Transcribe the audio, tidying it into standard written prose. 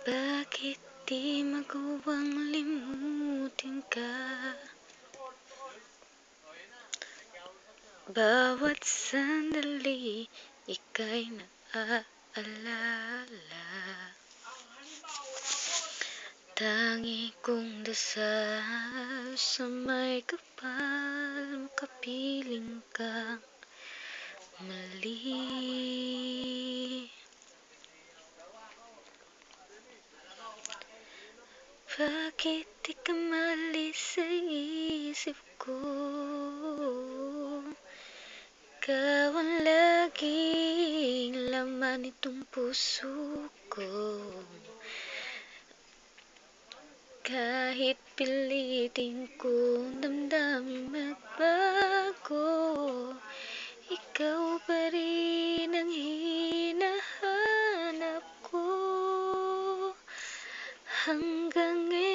Bakit di magawang limutin ka? Bawat sandali ika'y naaalala. Tangi kong dasal sa may kapal, makapiling kang mali. Bakit di ka maalis sa isip ko? Ikaw ang laging laman nitong puso ko. Kahit pilitin kong damdamin magbago, ikaw pa rin ang hinahanap ko. Hanggang ngayon